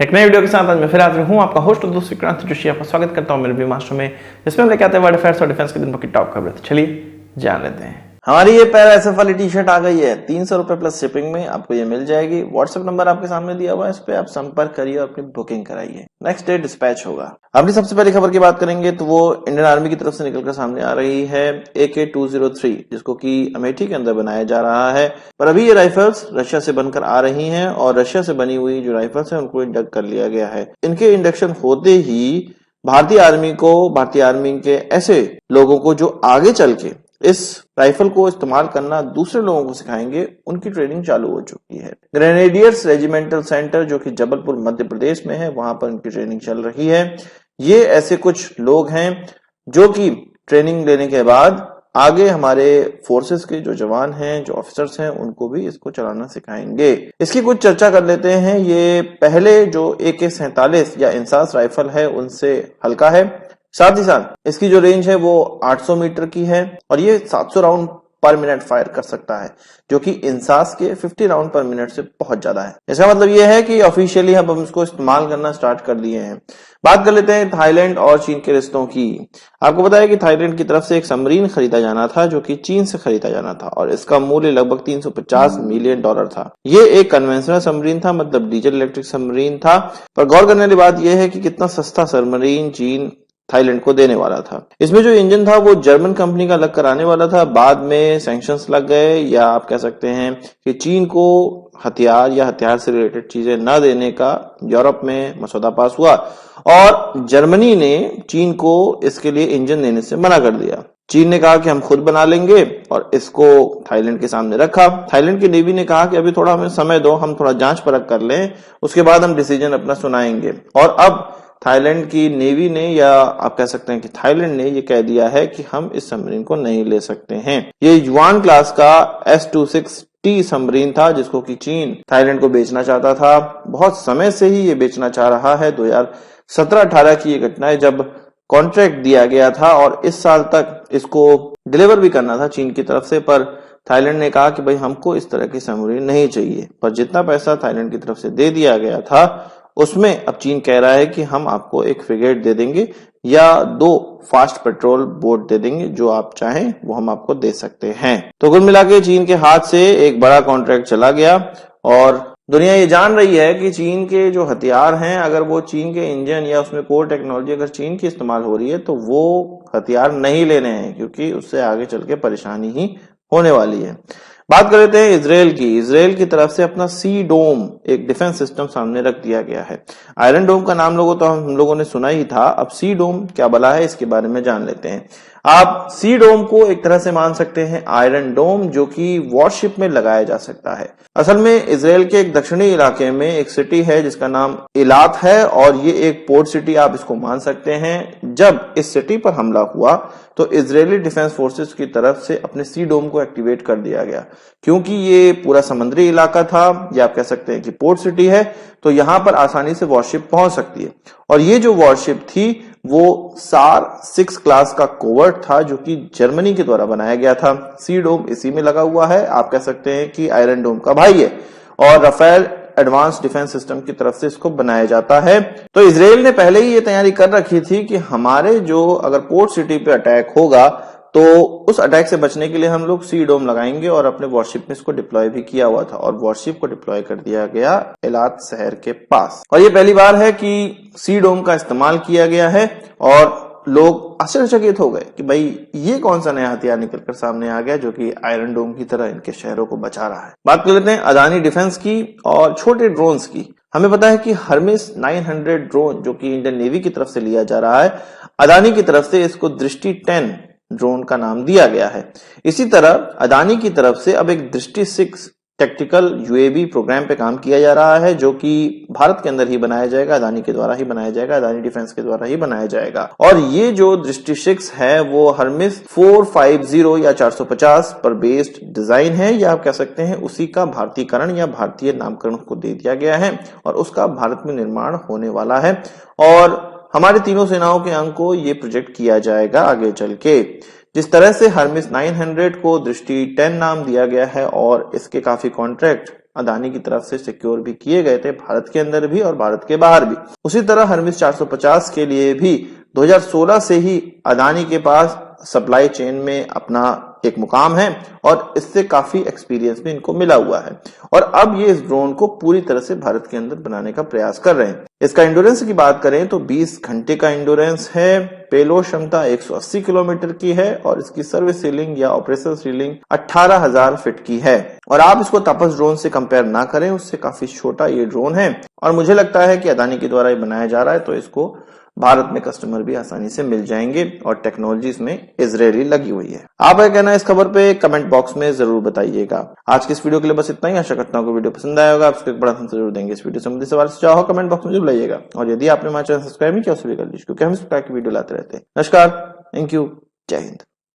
एक नई वीडियो के साथ आज मैं फिर हाजिर हूँ, आपका होस्ट और दोस्त विक्रांत जोशी। आपका स्वागत करता हूँ मेरे रिव्यू मास्टर में, जिसमें हम लेके आते हैं वर्ल्ड अफेयर्स और डिफेंस के दिन भर की टॉप खबरें। तो चलिए जान लेते हैं। हमारी ये पैरा एसएफ वाली टी शर्ट आ गई है 300 रुपए प्लस शिपिंग में, आपको ये मिल जाएगी। व्हाट्सएप नंबर आपके सामने दिया हुआ है, इस पे आप संपर्क करिए और अपनी बुकिंग कराइए। नेक्स्ट डे डिस्पैच होगा। अपनी सबसे पहली खबर की बात करेंगे तो वो इंडियन आर्मी की तरफ से निकलकर सामने आ रही है AK-203, जिसको कि अमेठी के अंदर बनाया जा रहा है। पर अभी ये राइफल्स रशिया से बनकर आ रही हैं और रशिया से बनी हुई जो राइफल्स हैं उनको इंडक्ट कर लिया गया है। इनके इंडक्शन होते ही भारतीय आर्मी के ऐसे लोगों को जो आगे चल के इस राइफल को इस्तेमाल करना दूसरे लोगों को सिखाएंगे, उनकी ट्रेनिंग चालू हो चुकी है। ग्रेनेडियर्स रेजिमेंटल सेंटर जो कि जबलपुर मध्य प्रदेश में है, वहां पर इनकी ट्रेनिंग चल रही है। ये ऐसे कुछ लोग हैं जो कि ट्रेनिंग लेने के बाद आगे हमारे फोर्सेस के जो जवान हैं, जो ऑफिसर्स हैं, उनको भी इसको चलाना सिखाएंगे। इसकी कुछ चर्चा कर लेते हैं। ये पहले जो AK-47 या इंसास राइफल है उनसे हल्का है, साथ ही साथ इसकी जो रेंज है वो 800 मीटर की है और ये 700 राउंड पर मिनट फायर कर सकता है, जो कि इंसास के 50 राउंड पर मिनट से बहुत ज्यादा है। इसका मतलब ये है कि ऑफिशियली हम इसको इस्तेमाल करना स्टार्ट कर दिए हैं। बात कर लेते हैं थाईलैंड और चीन के रिश्तों की। आपको पता है कि थाईलैंड की तरफ से एक सबमरीन खरीदा जाना था, जो कि चीन से खरीदा जाना था और इसका मूल्य लगभग $350 मिलियन था। ये एक कन्वेंशनल सबमरीन था, मतलब डीजल इलेक्ट्रिक सबमरीन था। पर गौर करने वाली बात यह है कि कितना सस्ता सबमरीन चीन थाईलैंड को देने वाला था। इसमें जो इंजन था वो जर्मन कंपनी का लग कर आने वाला था। बाद में सैंक्शंस लग गए, या आप कह सकते हैं कि चीन को हथियार या हथियार से रिलेटेड चीजें न देने का यूरोप में मसौदा पास हुआ और जर्मनी ने चीन को इसके लिए इंजन देने से मना कर दिया। चीन ने कहा कि हम खुद बना लेंगे और इसको थाईलैंड के सामने रखा। थाईलैंड की नेवी ने कहा कि अभी थोड़ा हमें समय दो, हम थोड़ा जांच परख कर लें, उसके बाद हम डिसीजन अपना सुनाएंगे। और अब थाईलैंड की नेवी ने, या आप कह सकते हैं कि थाईलैंड ने ये कह दिया है कि हम इस सबमरीन को नहीं ले सकते हैं। ये युआन क्लास का S-26T सबमरीन था, जिसको कि चीन थाईलैंड को बेचना चाहता था। बहुत समय से ही ये बेचना चाह रहा है। 2017-18 की ये घटना है जब कॉन्ट्रैक्ट दिया गया था और इस साल तक इसको डिलीवर भी करना था चीन की तरफ से। पर थाईलैंड ने कहा कि भाई हमको इस तरह की सबमरीन नहीं चाहिए। पर जितना पैसा थाईलैंड की तरफ से दे दिया गया था उसमें अब चीन कह रहा है कि हम आपको एक फ्रिगेट दे देंगे या 2 फास्ट पेट्रोल बोट दे देंगे, जो आप चाहें वो हम आपको दे सकते हैं। तो कुल मिला के चीन के हाथ से एक बड़ा कॉन्ट्रैक्ट चला गया और दुनिया ये जान रही है कि चीन के जो हथियार हैं, अगर वो चीन के इंजन या उसमें कोर टेक्नोलॉजी अगर चीन की इस्तेमाल हो रही है तो वो हथियार नहीं लेने हैं, क्योंकि उससे आगे चल के परेशानी ही होने वाली है। बात कर लेते हैं इजराइल की। इजराइल की तरफ से अपना सी डोम एक डिफेंस सिस्टम सामने रख दिया गया है। आयरन डोम का नाम हम लोगों ने सुना ही था। अब सी डोम क्या बला है, इसके बारे में जान लेते हैं। आप सी डोम को एक तरह से मान सकते हैं आयरन डोम, जो कि वॉरशिप में लगाया जा सकता है। असल में इजराइल के एक दक्षिणी इलाके में एक सिटी है जिसका नाम इलात है और ये एक पोर्ट सिटी आप इसको मान सकते हैं। जब इस सिटी पर हमला हुआ तो इजरायली डिफेंस फोर्सेस की तरफ से अपने सी डोम को एक्टिवेट कर दिया गया, क्योंकि ये पूरा समुद्री इलाका था, या आप कह सकते हैं कि पोर्ट सिटी है, तो यहां पर आसानी से वॉरशिप पहुंच सकती है। और ये जो वॉरशिप थी वो SAR 6 क्लास का कोवर्ट था, जो कि जर्मनी के द्वारा बनाया गया था। सी डोम इसी में लगा हुआ है, आप कह सकते हैं कि आयरन डोम का भाई है और राफेल एडवांस डिफेंस सिस्टम की तरफ से इसको बनाया जाता है। तो इजराइल ने पहले ही ये तैयारी कर रखी थी कि हमारे जो अगर पोर्ट सिटी पे अटैक होगा तो उस अटैक से बचने के लिए हम लोग सी डोम लगाएंगे, और अपने वॉरशिप में इसको डिप्लॉय भी किया हुआ था और वॉरशिप को डिप्लॉय कर दिया गया एलात शहर के पास। और ये पहली बार है कि सी डोम का इस्तेमाल किया गया है और लोग आश्चर्यचकित हो गए कि भाई ये कौन सा नया हथियार निकलकर सामने आ गया जो कि आयरन डोम की तरह इनके शहरों को बचा रहा है। बात कर लेते हैं अदानी डिफेंस की और छोटे ड्रोन्स की। हमें पता है कि हर्मिस 900 ड्रोन जो कि इंडियन नेवी की तरफ से लिया जा रहा है, अदानी की तरफ से इसको दृष्टि 10 ड्रोन का नाम दिया गया है। इसी तरह अदानी की तरफ से अब एक दृष्टि 6 टैक्टिकल UAV प्रोग्राम पे काम किया जा रहा है, जो कि भारत के अंदर ही बनाया जाएगा, अदानी के द्वारा ही बनाया जाएगा, अदानी डिफेंस के द्वारा ही बनाया जाएगा। और ये जो दृष्टि 6 है वो हर्मिस 450 या 450 पर बेस्ड डिजाइन है, या आप कह सकते हैं उसी का भारतीयकरण या भारतीय नामकरण को दे दिया गया है और उसका भारत में निर्माण होने वाला है। और हमारे तीनों सेनाओं के अंग को ये प्रोजेक्ट किया जाएगा आगे चल के। जिस तरह से हर्मिस 900 को दृष्टि 10 नाम दिया गया है और इसके काफी कॉन्ट्रैक्ट अदानी की तरफ से सिक्योर भी किए गए थे, भारत के अंदर भी और भारत के बाहर भी। उसी तरह हरमिस 450 के लिए भी 2016 से ही अदानी के पास सप्लाई चेन में अपना एक मुकाम है और इससे काफी एक्सपीरियंस भी इनको मिला हुआ है और अब ये इस ड्रोन को पूरी तरह से भारत के अंदर बनाने का प्रयास कर रहे हैं। इसका इंड्योरेंस की बात करें तो 20 घंटे का इंड्योरेंस है, पेलोड क्षमता 180 किलोमीटर की है और इसकी सर्विस सीलिंग या ऑपरेशन सीलिंग 18,000 फीट की है। और आप इसको तपस ड्रोन से कंपेयर ना करें, उससे काफी छोटा ये ड्रोन है और मुझे लगता है कि अदानी के द्वारा ये बनाया जा रहा है तो इसको भारत में कस्टमर भी आसानी से मिल जाएंगे और टेक्नोलॉजी इसमें इजरायली लगी हुई है। आपका कहना है इस खबर पे कमेंट बॉक्स में जरूर बताइएगा। आज की इस वीडियो के लिए बस इतना ही। आशा करता हूँ कि वीडियो पसंद आया होगा। आपको एक बड़ा आंसर जरूर देंगे। इस वीडियो संबंधी सवाल सुझाव कमेंट बॉक्स में जरूर लाइएगा और यदि आपने हमारा चैनल सब्सक्राइब नहीं किया उसे भी कर लीजिए क्योंकि हम इस प्रकार की वीडियो लाते रहते हैं। नमस्कार, थैंक यू, जय हिंद।